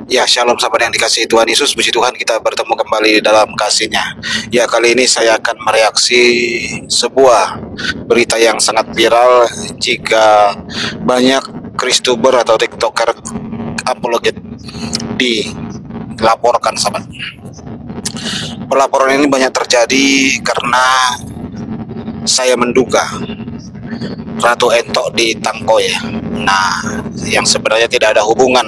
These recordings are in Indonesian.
Ya, shalom sahabat yang dikasihi Tuhan Yesus. Puji Tuhan, kita bertemu kembali dalam kasih-Nya. Ya, kali ini saya akan mereaksi sebuah berita yang sangat viral jika banyak Kristuber atau TikToker apologet dilaporkan, sahabat. Pelaporan ini banyak terjadi karena saya menduga Ratu Entok ditangkoi. Nah, yang sebenarnya tidak ada hubungan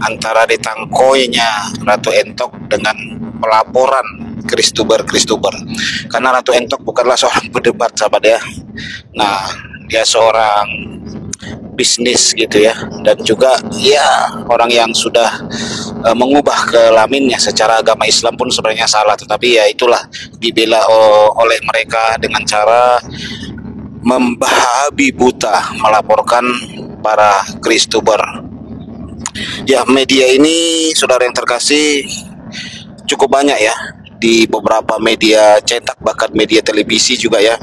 antara ditangkoinya Ratu Entok dengan pelaporan Kristuber. Karena Ratu Entok bukanlah seorang pendebat, sahabat ya. Nah, dia seorang bisnis gitu ya, dan juga ya orang yang sudah mengubah kelaminnya secara agama Islam pun sebenarnya salah, tetapi ya itulah dibela oleh mereka dengan cara membabi buta melaporkan para Kristuber. Ya, media ini saudara yang terkasih cukup banyak ya, di beberapa media cetak bahkan media televisi juga ya,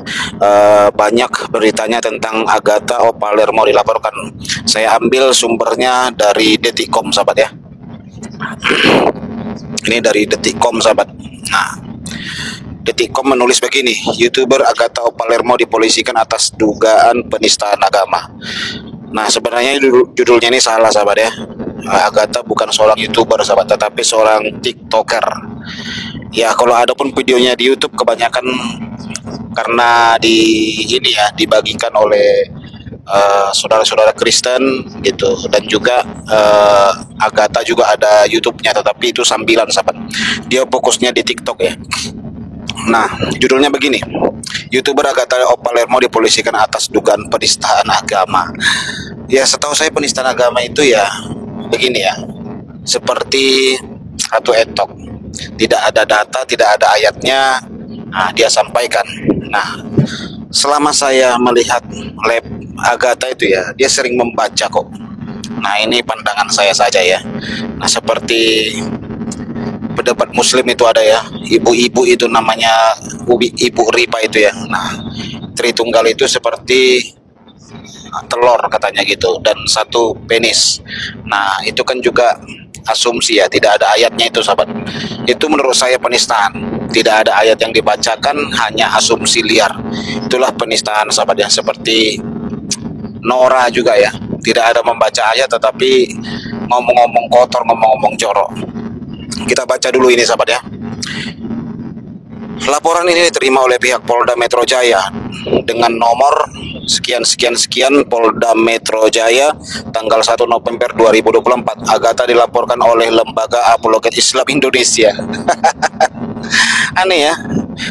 banyak beritanya tentang Agatha Palermo dilaporkan. Saya ambil sumbernya dari Detikcom, sahabat ya. Ini dari Detikcom, sahabat. Nah, Detikcom menulis begini, YouTuber Agatha Palermo dipolisikan atas dugaan penistaan agama. Nah, sebenarnya judulnya ini salah, sahabat ya. Agatha bukan seorang YouTuber, sahabat, tetapi seorang TikToker. Ya, kalau ada pun videonya di YouTube kebanyakan karena dibagikan oleh saudara-saudara Kristen gitu, dan juga Agatha juga ada YouTube-nya, tetapi itu sambilan, sahabat. Dia fokusnya di TikTok ya. Nah, judulnya begini, YouTuber Agatha Palermo dipolisikan atas dugaan penistaan agama. Ya, setahu saya penistaan agama itu ya begini ya, seperti Ratu Entok, tidak ada data, tidak ada ayatnya, nah dia sampaikan. Nah, selama saya melihat lab Agatha itu ya, dia sering membaca kok. Nah, ini pandangan saya saja ya. Nah, seperti pendapat Muslim itu ada ya, ibu-ibu itu namanya Ibu Ripa itu ya. Nah, Tritunggal itu seperti telur katanya gitu, dan satu penis. Nah, itu kan juga asumsi ya, tidak ada ayatnya itu, sahabat. Itu menurut saya penistaan. Tidak ada ayat yang dibacakan, hanya asumsi liar. Itulah penistaan, sahabat ya. Seperti Nora juga ya, tidak ada membaca ayat tetapi ngomong-ngomong kotor, ngomong-ngomong jorok. Kita baca dulu ini, sahabat ya. Laporan ini diterima oleh pihak Polda Metro Jaya dengan nomor sekian Polda Metro Jaya tanggal 1 November 2024. Agatha dilaporkan oleh Lembaga Apologet Islam Indonesia. Aneh ya,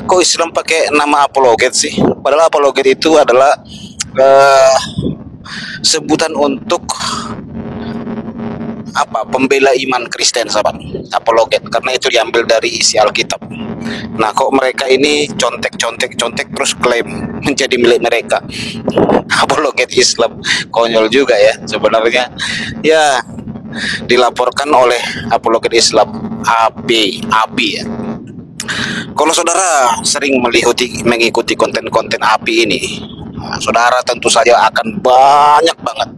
kok Islam pakai nama apologet sih? Padahal apologet itu adalah sebutan untuk pembela iman Kristen, sahabat. Apologet, karena itu diambil dari isi Alkitab. Nah, kok mereka ini contek terus klaim menjadi milik mereka. Apologet Islam, konyol juga ya sebenarnya. Ya, dilaporkan oleh apologet Islam API ya. Kalau saudara sering mengikuti konten-konten API ini, saudara tentu saja akan banyak banget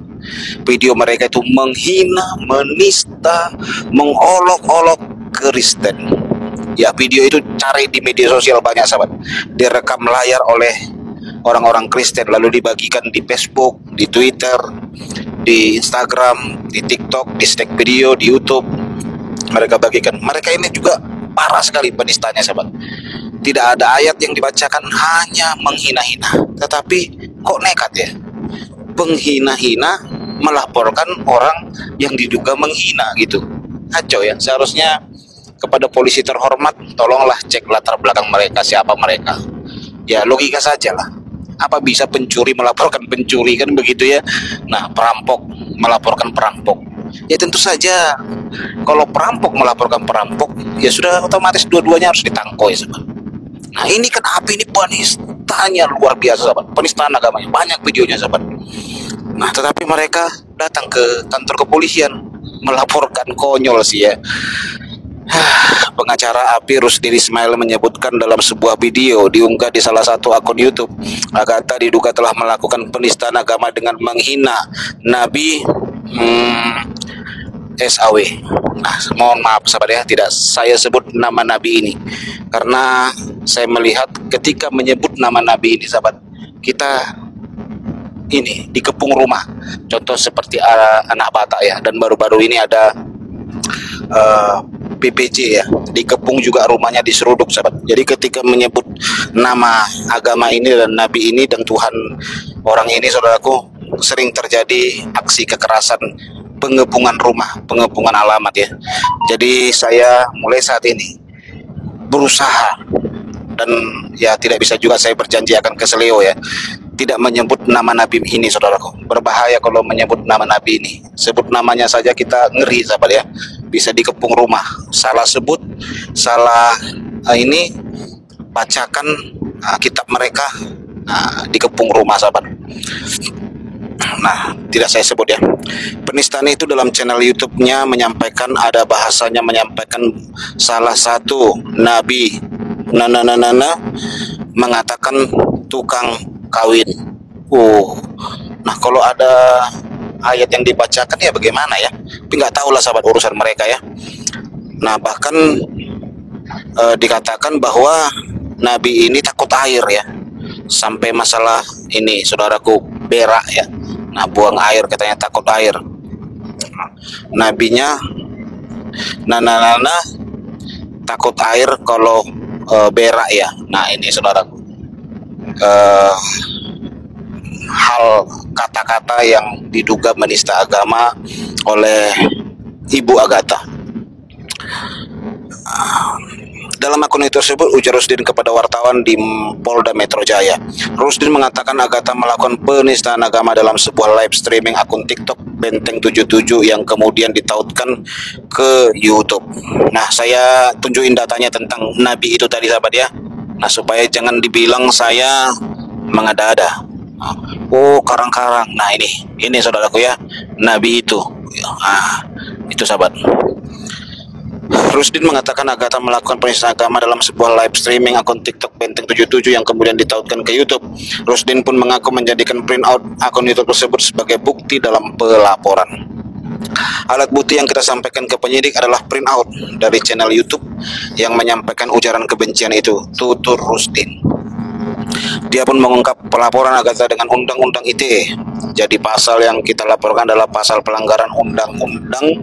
video mereka itu menghina, menista, mengolok-olok Kristen. Ya, video itu cari di media sosial banyak, sahabat. Direkam layar oleh orang-orang Kristen lalu dibagikan di Facebook, di Twitter, di Instagram, di TikTok, di stack video, di YouTube. Mereka bagikan. Mereka ini juga parah sekali penistanya, sahabat. Tidak ada ayat yang dibacakan, hanya menghina-hina. Tetapi kok nekat ya, penghina-hina melaporkan orang yang diduga menghina gitu. Kacau ya. Seharusnya kepada polisi terhormat, tolonglah cek latar belakang mereka, siapa mereka. Ya, logika saja lah. Apa bisa pencuri melaporkan pencuri, kan begitu ya. Nah, perampok melaporkan perampok. Ya tentu saja kalau perampok melaporkan perampok, ya sudah otomatis dua-duanya harus ditangkoi, sahabat. Nah, ini kan api ini penistanya luar biasa, sahabat. Penistaan agamanya, banyak videonya, sahabat. Nah, tetapi mereka datang ke kantor kepolisian melaporkan, konyol sih ya. Pengacara API Rusdin Ismail menyebutkan dalam sebuah video diunggah di salah satu akun YouTube, Agatha diduga telah melakukan penistaan agama dengan menghina Nabi SAW. Nah, mohon maaf sahabat ya, tidak saya sebut nama nabi ini karena saya melihat ketika menyebut nama nabi ini sahabat, kita ini dikepung rumah. Contoh seperti anak Batak ya, dan baru-baru ini ada PPJ ya, dikepung juga rumahnya diseruduk sahabat. Jadi ketika menyebut nama agama ini dan nabi ini dan Tuhan orang ini, saudaraku, sering terjadi aksi kekerasan, pengepungan rumah, pengepungan alamat ya. Jadi saya mulai saat ini berusaha, dan ya tidak bisa juga saya berjanji akan keselio ya, tidak menyebut nama nabi ini saudaraku. Berbahaya kalau menyebut nama nabi ini. Sebut namanya saja kita ngeri sahabat ya, bisa dikepung rumah. Salah sebut, salah ini bacakan kitab mereka, dikepung rumah sahabat. Nah, tidak saya sebut ya. Penistaan itu dalam channel YouTube-nya menyampaikan, ada bahasanya menyampaikan salah satu nabi mengatakan tukang kawin. Nah kalau ada ayat yang dibacakan ya bagaimana ya? Tapi nggak tahu lah sahabat urusan mereka ya. Nah bahkan dikatakan bahwa nabi ini takut air ya, sampai masalah ini saudaraku, berak ya. Nah buang air katanya takut air. Nabinya takut air kalau berak ya. Nah ini saudaraku, hal kata-kata yang diduga menista agama oleh Ibu Agatha. Dalam akun itu tersebut, ujar Rusdin kepada wartawan di Polda Metro Jaya. Rusdin mengatakan Agatha melakukan penistaan agama dalam sebuah live streaming akun TikTok Benteng 77 yang kemudian ditautkan ke YouTube. Nah, saya tunjukin datanya tentang nabi itu tadi sahabat ya. Nah, supaya jangan dibilang saya mengada-ada. Oh, karang-karang. Nah, ini saudaraku ya, nabi itu. Itu sahabat. Rusdin mengatakan Agatha melakukan penistaan agama dalam sebuah live streaming akun TikTok Benteng 77 yang kemudian ditautkan ke YouTube. Rusdin pun mengaku menjadikan printout akun YouTube tersebut sebagai bukti dalam pelaporan. Alat bukti yang kita sampaikan ke penyidik adalah printout dari channel YouTube yang menyampaikan ujaran kebencian itu, tutur Rusdin. Dia pun mengungkap pelaporan Agatha dengan Undang-Undang ITE. Jadi pasal yang kita laporkan adalah pasal pelanggaran Undang-Undang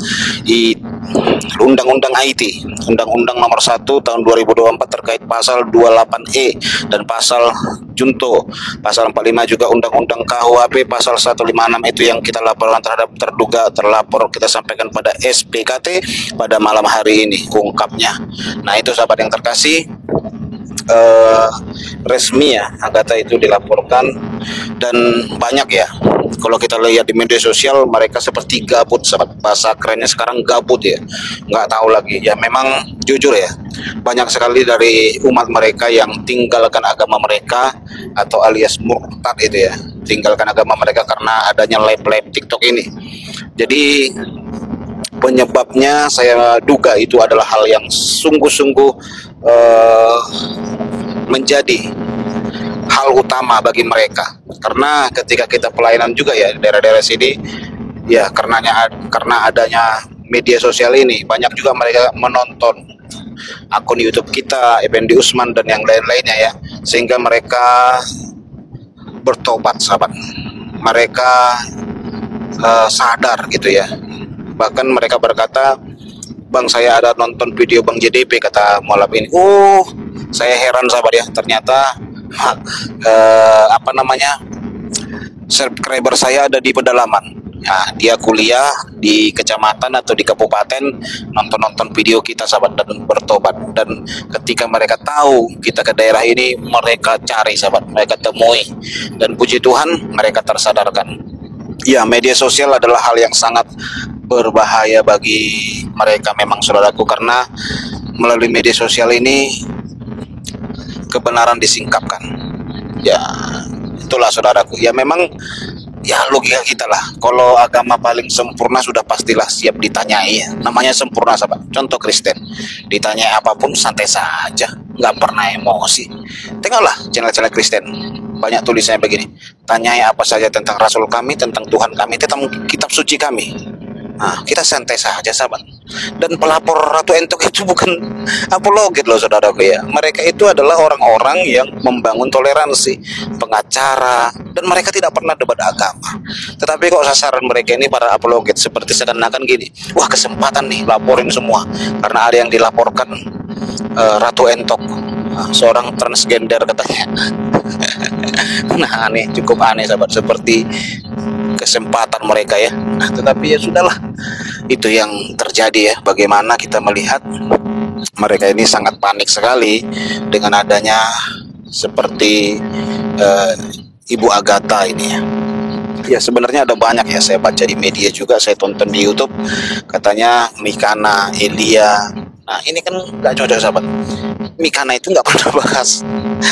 IT, Undang-Undang Nomor 1 Tahun 2024 terkait pasal 28E dan pasal junto, pasal 45 juga Undang-Undang KUHP pasal 156 itu yang kita laporkan terhadap terduga terlapor, kita sampaikan pada SPKT pada malam hari ini ungkapnya. Nah itu sahabat yang terkasih, resmi ya Agatha itu dilaporkan, dan banyak ya kalau kita lihat di media sosial mereka seperti gabut sahabat, bahasa kerennya sekarang gabut ya, nggak tahu lagi ya. Memang jujur ya, banyak sekali dari umat mereka yang tinggalkan agama mereka atau alias murtad itu ya, tinggalkan agama mereka karena adanya live TikTok ini. Jadi penyebabnya saya duga itu adalah hal yang sungguh-sungguh menjadi hal utama bagi mereka, karena ketika kita pelayanan juga ya di daerah-daerah sini ya, karena adanya media sosial ini banyak juga mereka menonton akun YouTube kita, Effendi Usman dan yang lain-lainnya ya, sehingga mereka bertobat sahabat, mereka sadar gitu ya. Bahkan mereka berkata, Bang, saya ada nonton video Bang JDP kata malam ini. Oh, saya heran sahabat ya, ternyata subscriber saya ada di pedalaman. Nah, dia kuliah di kecamatan atau di kabupaten, nonton video kita sahabat dan bertobat. Dan ketika mereka tahu kita ke daerah ini, mereka cari sahabat, mereka temui, dan puji Tuhan mereka tersadarkan. Ya, media sosial adalah hal yang sangat berbahaya bagi mereka memang saudaraku, karena melalui media sosial ini kebenaran disingkapkan. Ya, itulah saudaraku. Ya memang ya logika kita lah. Kalau agama paling sempurna sudah pastilah siap ditanyai. Namanya sempurna sahabat. Contoh Kristen, ditanyai apapun santai saja, nggak pernah emosi. Tengoklah channel-channel Kristen, banyak tulisannya begini: tanyai apa saja tentang Rasul kami, tentang Tuhan kami, tentang kitab suci kami. Nah, kita santai saja sahabat. Dan pelapor Ratu Entok itu bukan apologet loh saudaraku ya. Mereka itu adalah orang-orang yang membangun toleransi, pengacara, dan mereka tidak pernah debat agama. Tetapi kok sasaran mereka ini para apologet, seperti seakan-akan gini, wah kesempatan nih laporin semua. Karena ada yang dilaporkan Ratu Entok, seorang transgender katanya. Nah aneh, cukup aneh sahabat, seperti kesempatan mereka ya. Nah tetapi ya sudahlah, itu yang terjadi ya. Bagaimana kita melihat mereka ini sangat panik sekali dengan adanya seperti Ibu Agatha ini ya. Ya sebenarnya ada banyak ya, saya baca di media juga, saya tonton di YouTube, katanya Mikana, Elia. Nah ini kan nggak cocok sahabat. Mikana itu nggak pernah bahas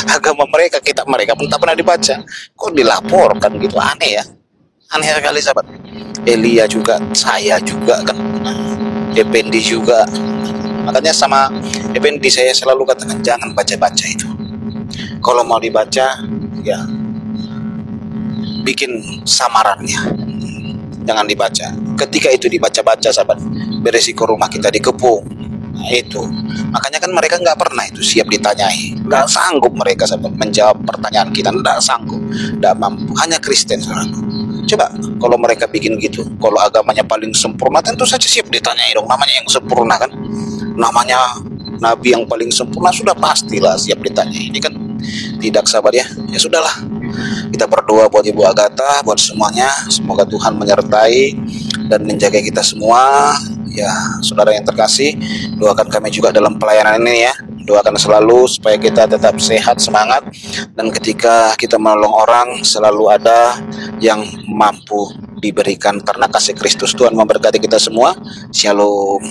agama mereka, kitab mereka pun tak pernah dibaca. Kok dilaporkan gitu, aneh ya. Aneh sekali sahabat. Elia juga, saya juga kan, Effendi juga. Makanya sama Effendi saya selalu katakan jangan baca-baca itu. Kalau mau dibaca ya bikin samarannya, jangan dibaca. Ketika itu dibaca-baca sahabat, beresiko rumah kita dikepung. Nah, itu makanya kan mereka nggak pernah itu siap ditanyai, nggak sanggup mereka sahabat menjawab pertanyaan kita, nggak sanggup, nggak mampu. Hanya Kristen saudaraku. Coba kalau mereka bikin gitu, kalau agamanya paling sempurna, tentu saja siap ditanyai dong. Namanya yang sempurna kan, namanya nabi yang paling sempurna, sudah pastilah siap ditanyai. Ini kan tidak sahabat ya. Ya sudahlah, kita berdoa buat Ibu Agatha, buat semuanya. Semoga Tuhan menyertai dan menjaga kita semua. Ya saudara yang terkasih, doakan kami juga dalam pelayanan ini ya. Doakan selalu supaya kita tetap sehat, semangat, dan ketika kita menolong orang selalu ada yang mampu diberikan karena kasih Kristus. Tuhan memberkati kita semua. Shalom.